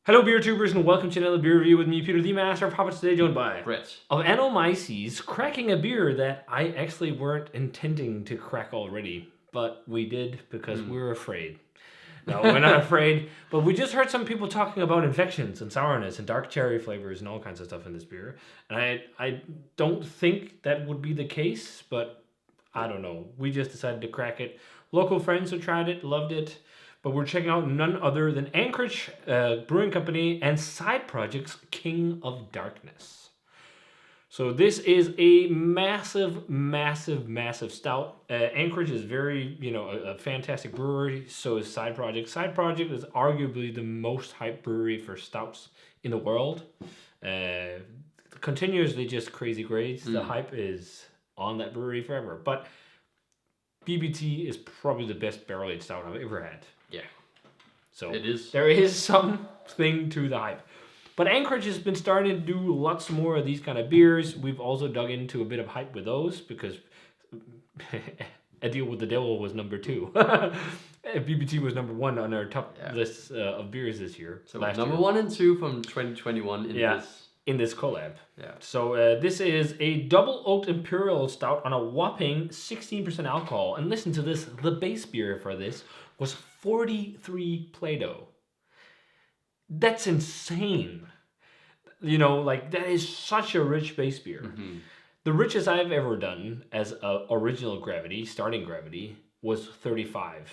Hello, beer tubers, and welcome to another beer review with me, Peter, the Master of Hobbits. Today, joined by Brett of Anomyces, cracking a beer that I actually weren't intending to crack already, but we did because we were afraid. No, we're not afraid, but we just heard some people talking about infections and sourness and dark cherry flavors and all kinds of stuff in this beer, and I don't think that would be the case, but I don't know. We just decided to crack it. Local friends who tried it loved it. But we're checking out none other than Anchorage Brewing Company and side projects King of Darkness. So this is a massive, massive, massive stout. Anchorage is very, a fantastic brewery. So is Side Project. Side Project is arguably the most hyped brewery for stouts in the world. Continuously just crazy grades. The hype is on that brewery forever. But BBT is probably the best barrel-aged stout I've ever had. Yeah. So it is. There is something to the hype. But Anchorage has been starting to do lots more of these kind of beers. We've also dug into a bit of hype with those because A Deal with the Devil was number 2. BBT was number 1 on our top list of beers this year. So number 1 and 2 from 2021 in this collab. Yeah. So this is a double oaked Imperial stout on a whopping 16% alcohol. And listen to this, the base beer for this was 43 Play-Doh. That's insane. That is such a rich base beer. Mm-hmm. The richest I've ever done as a original gravity, starting gravity, was 35.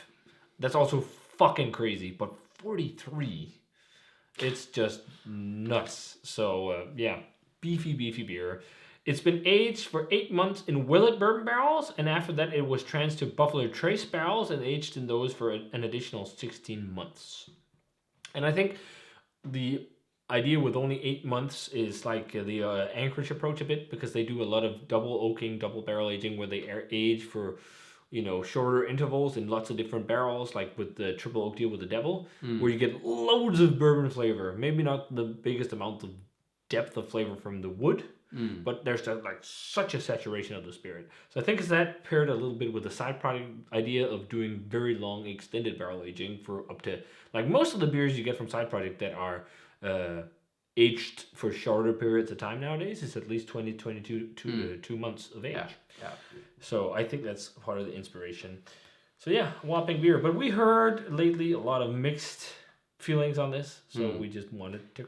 That's also fucking crazy, but 43... It's just nuts. So, beefy beer. It's been aged for 8 months in Willet bourbon barrels, and after that it was transferred to Buffalo Trace barrels and aged in those for an additional 16 months. And I think the idea with only 8 months is like the Anchorage approach a bit, because they do a lot of double oaking, double barrel aging, where they age for shorter intervals in lots of different barrels, like with the triple oak deal with the devil, where you get loads of bourbon flavor. Maybe not the biggest amount of depth of flavor from the wood, but there's such a saturation of the spirit. So I think it's that paired a little bit with the side product idea of doing very long extended barrel aging for up to, like most of the beers you get from Side Project that are aged for shorter periods of time nowadays is at least 2 months of age. Yeah. So I think that's part of the inspiration. So whopping beer. But we heard lately a lot of mixed feelings on this, so we just wanted to.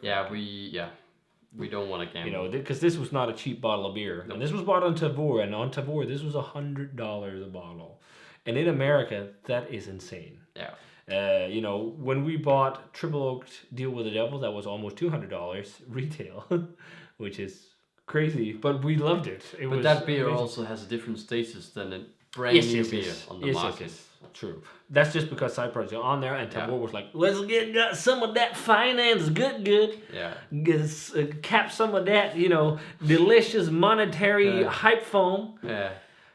We don't want to gamble. Because this was not a cheap bottle of beer, and this was bought on Tavour, and on Tavour this was $100 a bottle, and in America that is insane. Yeah. When we bought Triple Oaked Deal with the Devil, that was almost $200 retail, which is crazy, but we loved it. But that beer also has a different status than a brand new beer on the market. Yes. True. That's just because Side Project are on there, and Tavour was like, let's get some of that finance good. Yeah. Cap some of that, delicious monetary hype foam. Yeah.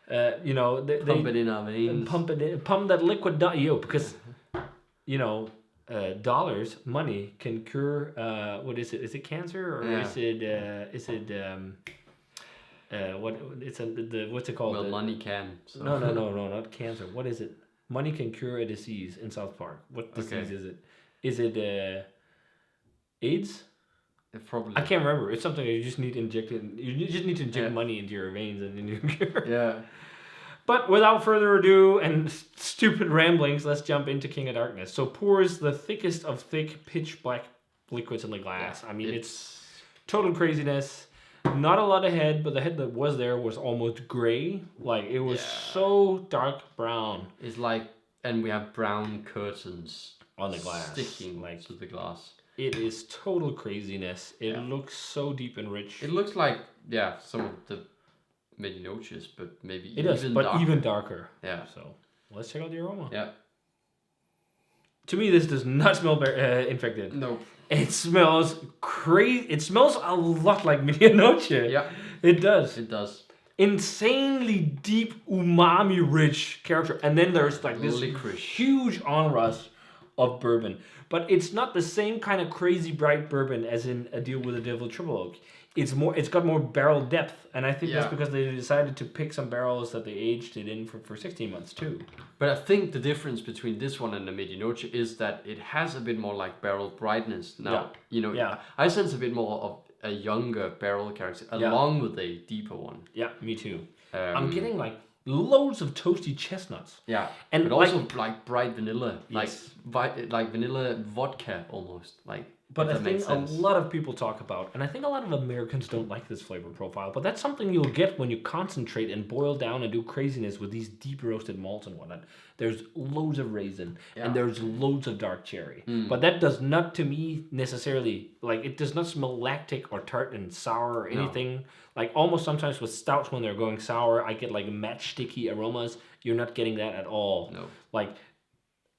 Pump it in our veins. Pump that liquid because dollars, money can cure what is it? Is it cancer or is it what's it called? Well, money can. So. No, not cancer. What is it? Money can cure a disease in South Park. What disease is it? Is it AIDS? Probably. I can't remember. It's something you just need to inject it. You just need to inject money into your veins and then you cure. Yeah. But without further ado and stupid ramblings, let's jump into King of Darkness. So pours the thickest of thick pitch black liquids in the glass. I mean, it's total craziness. Not a lot of head, but the head that was there was almost gray. Like, it was so dark brown. It's like, and we have brown curtains on the glass. Sticking to the glass. It is total craziness. It looks so deep and rich. It looks like, some of the mini-noches, but maybe it does, but even darker. Yeah. So let's check out the aroma. Yeah. To me, this does not smell infected. Nope. It smells crazy. It smells a lot like mini-noche. Yeah. It does. It does. Insanely deep umami-rich character, and then there's like this licorice. huge onrush of bourbon. But it's not the same kind of crazy bright bourbon as in a deal with a Devil Triple Oak. It's got more barrel depth, and I think that's because they decided to pick some barrels that they aged it in for 16 months too. But I think the difference between this one and the Medianoche is that it has a bit more like barrel brightness. Now, I sense a bit more of a younger barrel character along with a deeper one. Yeah, me too. I'm getting like loads of toasty chestnuts. Yeah, and but also like bright vanilla, yes. like vanilla vodka almost. But I think a lot of people talk about, and I think a lot of Americans don't like this flavor profile, but that's something you'll get when you concentrate and boil down and do craziness with these deep roasted malts and whatnot. There's loads of raisin and there's loads of dark cherry. But that does not, to me, necessarily, like, it does not smell lactic or tart and sour or anything. No. Like, almost sometimes with stouts when they're going sour, I get like matchsticky aromas. You're not getting that at all. No. Like,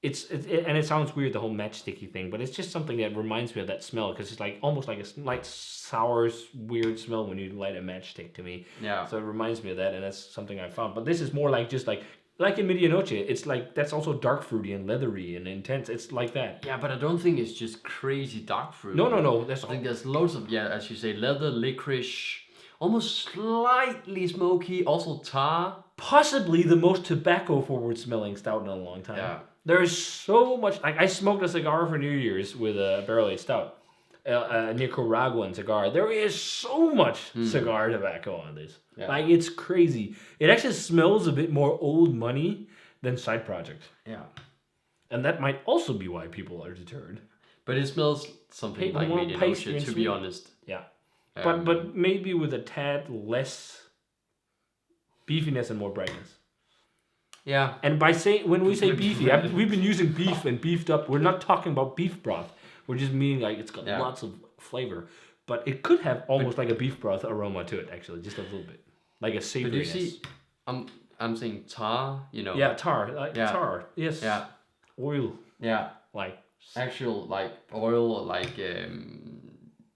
and it sounds weird, the whole matchsticky thing, but it's just something that reminds me of that smell, because it's like almost like a light sour weird smell when you light a matchstick to me. Yeah. So it reminds me of that, and that's something I found. But this is more like just like in Medianoche, it's like that's also dark fruity and leathery and intense. It's like that. Yeah, but I don't think it's just crazy dark fruit. No. I think there's loads of as you say, leather, licorice, almost slightly smoky, also tar. Possibly the most tobacco forward smelling stout in a long time. Yeah. There's so much. Like, I smoked a cigar for New Year's with a barrel-aged stout, a Nicaraguan cigar. There is so much cigar tobacco on this. Yeah. Like, it's crazy. It actually smells a bit more old money than Side Project. Yeah. And that might also be why people are deterred. But it smells something like Medianoche, to be honest. Yeah. But maybe with a tad less beefiness and more brightness. Yeah. And when we say beefy, we've been using beef and beefed up. We're not talking about beef broth. We're just meaning like it's got lots of flavor. But it could have almost like a beef broth aroma to it, actually, just a little bit. Like a savoriness. But you see, I'm saying tar, Yeah, tar. Tar. Yes. Yeah. Oil. Yeah. Like actual like oil, like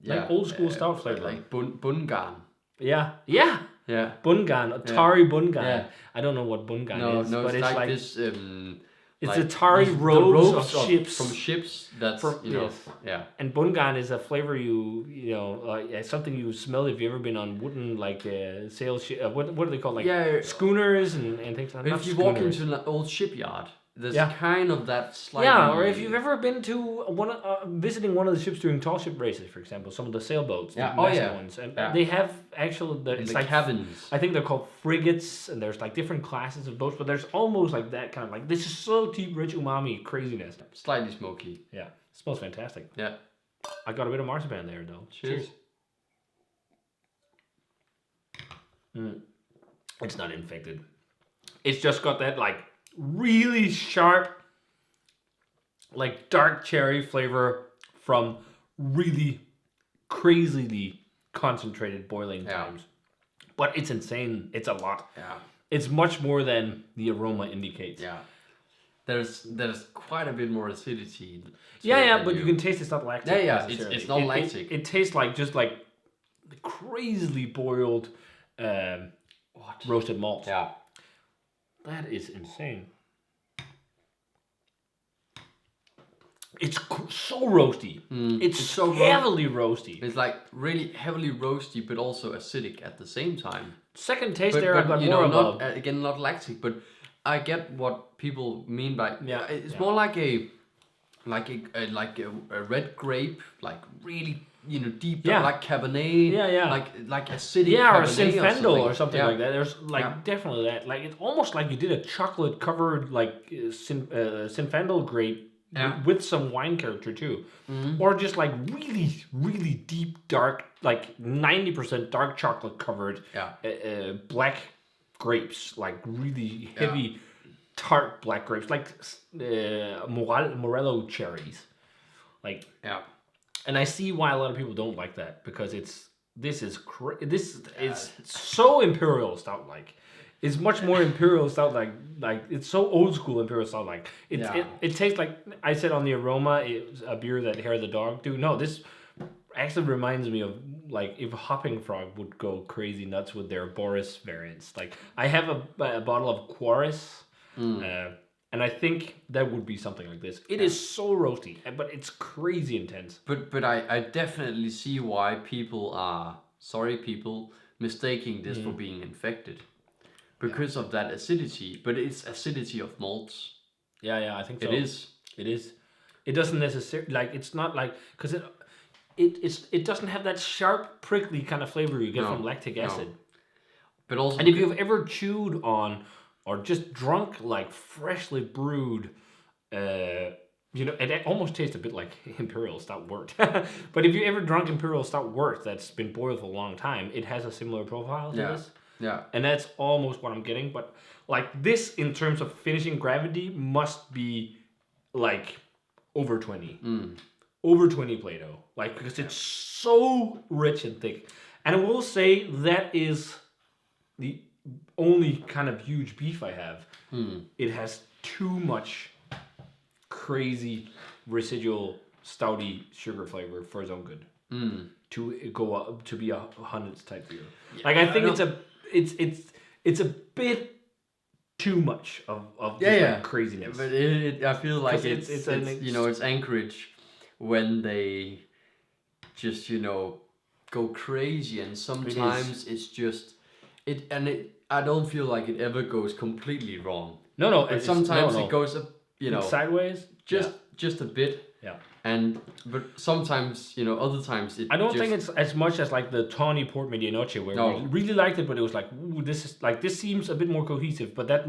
like old school stout flavor. Like bungan. Yeah. Yeah. Yeah. Bungan, Tari Bungan. Yeah. I don't know what Bungan is, but it's like this. It's like a tarry ropes of ships. From ships. That's yeah. And Bungan is a flavor something you smell if you've ever been on wooden sail ship. What are they called? Like schooners and things like that. If you walk into an old shipyard, there's kind of that slight. Yeah, or if you've ever been to visiting one of the ships during tall ship races, for example, some of the sailboats, the massive ones, and they have actual the cabins. I think they're called frigates, and there's like different classes of boats, but there's almost like that kind of like this is so deep, rich umami craziness. Slightly smoky. Yeah, it smells fantastic. Yeah, I got a bit of marzipan there though. Cheers. It's not infected. It's just got that like really sharp, like dark cherry flavor from really crazily concentrated boiling times. But it's insane. It's a lot. Yeah. It's much more than the aroma indicates. Yeah. There's quite a bit more acidity. But you can taste it's not lactic. Yeah. It's not lactic. It tastes like just like crazily boiled roasted malt. Yeah. That is insane. It's so roasty. It's so heavily roasty. It's like really heavily roasty, but also acidic at the same time. Second taste there, I've got more above. Not lactic, but I get what people mean by. It's more like a red grape, like really deep, like Cabernet, like acidic, or a Zinfandel or something like that. There's definitely that. Like it's almost like you did a chocolate covered like Zinfandel grape with some wine character too, or just like really really deep dark, like 90% dark chocolate covered black grapes, like really heavy tart black grapes, like Morello cherries, like And I see why a lot of people don't like that, because this is so Imperial Stout like. It's much more Imperial Stout like it's so old school Imperial Stout like. It tastes like I said on the aroma, it's a beer that Hair of the Dog do. No, this actually reminds me of like if Hopping Frog would go crazy nuts with their Boris variants. Like I have a bottle of Quaris. And I think that would be something like this. It is so roasty, but it's crazy intense. But I definitely see why people are mistaking this for being infected. Because of that acidity, but it's acidity of malts. Yeah, I think so. It is. It is. It doesn't necessarily like. It's not like because it doesn't have that sharp, prickly kind of flavor you get from lactic acid. But also, and if you've ever chewed on or just drunk like freshly brewed, it almost tastes a bit like Imperial Stout wort. But if you ever drunk Imperial Stout wort that's been boiled for a long time, it has a similar profile to this. Yeah. And that's almost what I'm getting. But like this, in terms of finishing gravity, must be like over 20. Over 20 Play-Doh. Like, because it's so rich and thick. And I will say that is the only kind of huge beef I have. It has too much crazy residual stouty sugar flavor for its own good. To go up to be a hundreds type beer. Like I think it's a bit too much of like craziness. But I feel like it's Anchorage when they just go crazy, and sometimes it's just I don't feel like it ever goes completely wrong. No. But sometimes it goes sideways, just a bit. Yeah. But sometimes, other times I don't think it's as much as like the Tawny Port Medianoche where we really liked it, but it was like, ooh, this seems a bit more cohesive. But that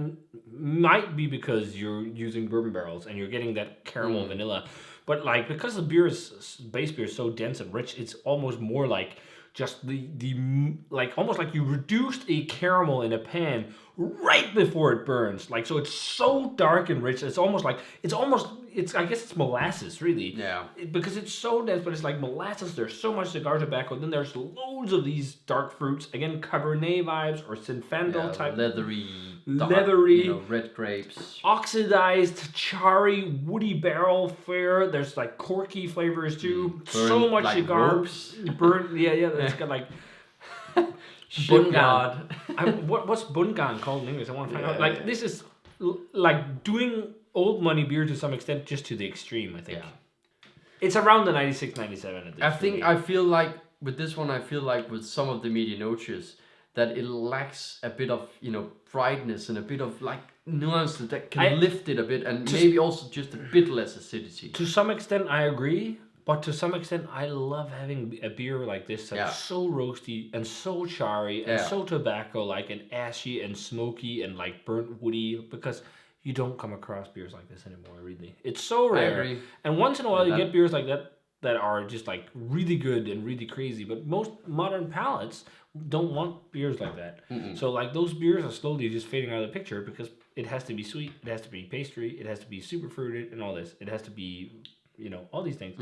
might be because you're using bourbon barrels and you're getting that caramel vanilla. But like because the base beer is so dense and rich, it's almost more like just the like almost like you reduced a caramel in a pan right before it burns. Like so it's so dark and rich. It's I guess it's molasses really. Yeah. Because it's so dense, but it's like molasses. There's so much cigar tobacco. Then there's loads of these dark fruits. Again, Cabernet vibes or Zinfandel type. Leathery, red grapes. Oxidized, charry, woody barrel fare. There's like corky flavors too. So much like cigar. Burnt. Yeah. That's got like. Bungan. What's Bungan called in English? I want to find out. Like this is like doing old money beer to some extent, just to the extreme. I think. Yeah. It's around the 96, 97 at this. I feel like with this one, with some of the Medianoches that it lacks a bit of brightness and a bit of like nuance that can lift it a bit, and maybe also just a bit less acidity. To some extent, I agree. But to some extent, I love having a beer like this that's so roasty and so charry and so tobacco-like and ashy and smoky and like burnt woody, because you don't come across beers like this anymore, really. It's so rare. I agree. And once in a while you get beers like that are just like really good and really crazy, but most modern palates don't want beers like that. So like those beers are slowly just fading out of the picture because it has to be sweet, it has to be pastry, it has to be super fruited and all this. It has to be all these things.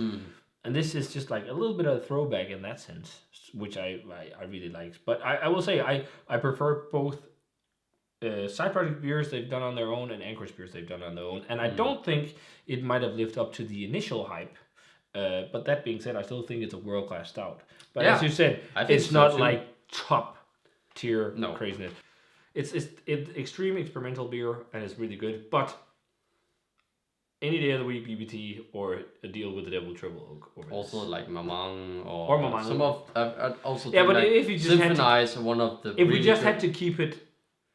And this is just like a little bit of a throwback in that sense, which I really like. But I will say I prefer both side project beers they've done on their own and Anchorage beers they've done on their own. And I don't think it might have lived up to the initial hype. But that being said, I still think it's a world-class stout. But as you said, it's not like top tier craziness. It's extreme experimental beer and it's really good. But any day of the week, BBT or a deal with the Devil Triple Oak. Also like Mamang or Mamang. Some of also but like if you just Symphonize one of the. If we just had to keep it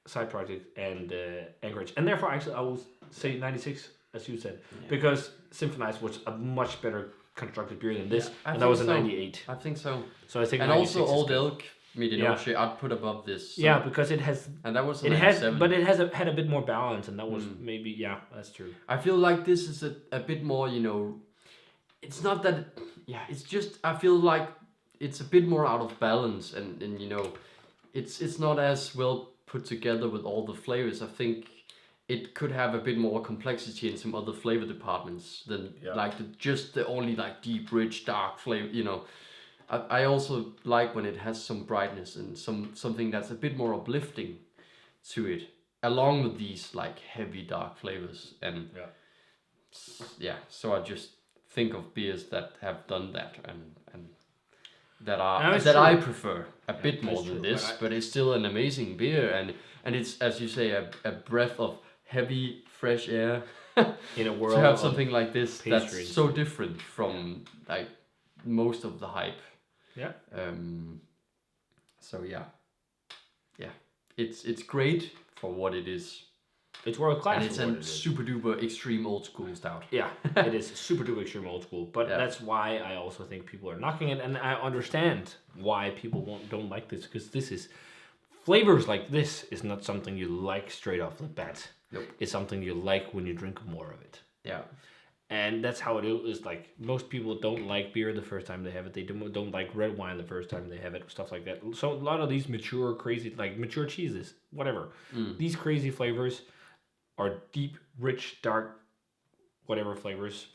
side project and Anchorage, and therefore actually I will say 96 as you said because Symphonize was a much better constructed beer than this, and that was a 98. I think so. So I think. And also Old Elk Medianoche I'd put above this. So. Yeah, because it has. And that was it has, but it has had a bit more balance, and that was maybe that's true. I feel like this is a bit more, it's not that. It's just I feel like it's a bit more out of balance, and it's not as well put together with all the flavors. I think it could have a bit more complexity in some other flavor departments than like the only like deep, rich, dark flavor. I also like when it has some brightness and something that's a bit more uplifting to it, along with these like heavy dark flavors. And so I just think of beers that have done that and that I prefer a bit more than this, but it's still an amazing beer, and it's, as you say, a breath of heavy fresh air in a world to have something like this pastries. that's so different from like most of the hype. Yeah. So yeah, it's great for what it is. It's world class. And it's a super duper extreme old school stout. Yeah, it is super duper extreme old school. But that's why I also think people are knocking it, and I understand why people don't like this, because this is flavors like this is not something you like straight off the bat. Nope. It's something you like when you drink more of it. Yeah. And that's how it is. Like, most people don't like beer the first time they have it. They don't like red wine the first time they have it. Stuff like that. So a lot of these mature, crazy, like mature cheeses, whatever. These crazy flavors are deep, rich, dark, whatever flavors.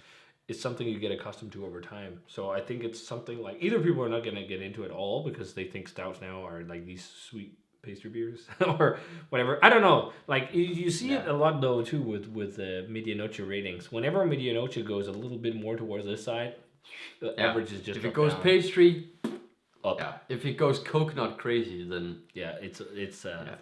It's something you get accustomed to over time. So I think it's something like, either people are not going to get into it all because they think stouts now are like these sweet pastry beers or whatever. I don't know. Like, you see it a lot though too with Medianoche ratings. Whenever Medianoche goes a little bit more towards this side, the average is just if it goes down. Pastry up. Yeah. If it goes coconut crazy, then it's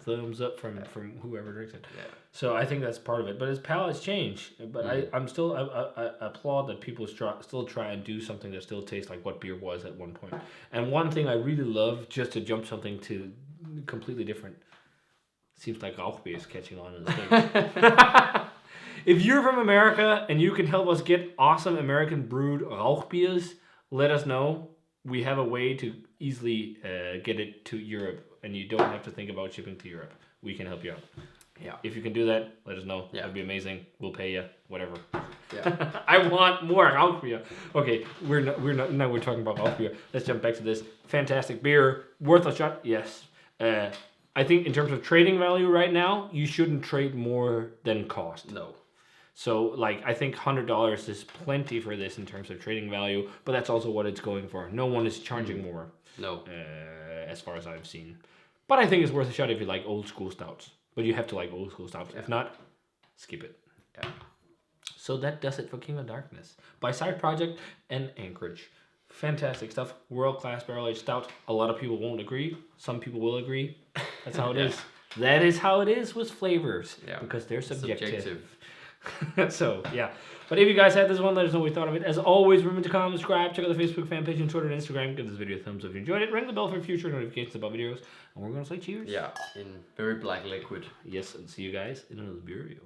thumbs up from whoever drinks it. Yeah. So I think that's part of it. But as palates change, but I'm still I applaud that people still try and do something that still tastes like what beer was at one point. And one thing I really love, just to jump something to completely different, seems like Rauchbier is catching on in the States. If you're from America and you can help us get awesome American brewed Rauchbiers, let us know. We have a way to easily get it to Europe, and you don't have to think about shipping to Europe. We can help you out. Yeah. If you can do that, let us know. Yeah. That'd be amazing. We'll pay you. Whatever. Yeah. I want more Rauchbier. Okay, now we're talking about Rauchbier. Let's jump back to this. Fantastic beer. Worth a shot? Yes. I think in terms of trading value right now, you shouldn't trade more than cost. No. So, like, I think $100 is plenty for this in terms of trading value, but that's also what it's going for. No one is charging more. No. As far as I've seen. But I think it's worth a shot if you like old school stouts. But you have to like old school stouts. Yeah. If not, skip it. Yeah. So that does it for King of Darkness by Side Project and Anchorage. Fantastic stuff. World-class barrel-aged stout. A lot of people won't agree. Some people will agree. That's how it is. That is how it is with flavors. Yeah. Because they're subjective. So, yeah. But if you guys had this one, let us know what you thought of it. As always, remember to comment, subscribe, check out the Facebook fan page and Twitter and Instagram. Give this video a thumbs up if you enjoyed it. Ring the bell for future notifications about videos. And we're going to say cheers. Yeah, in very black liquid. Yes, and see you guys in another video.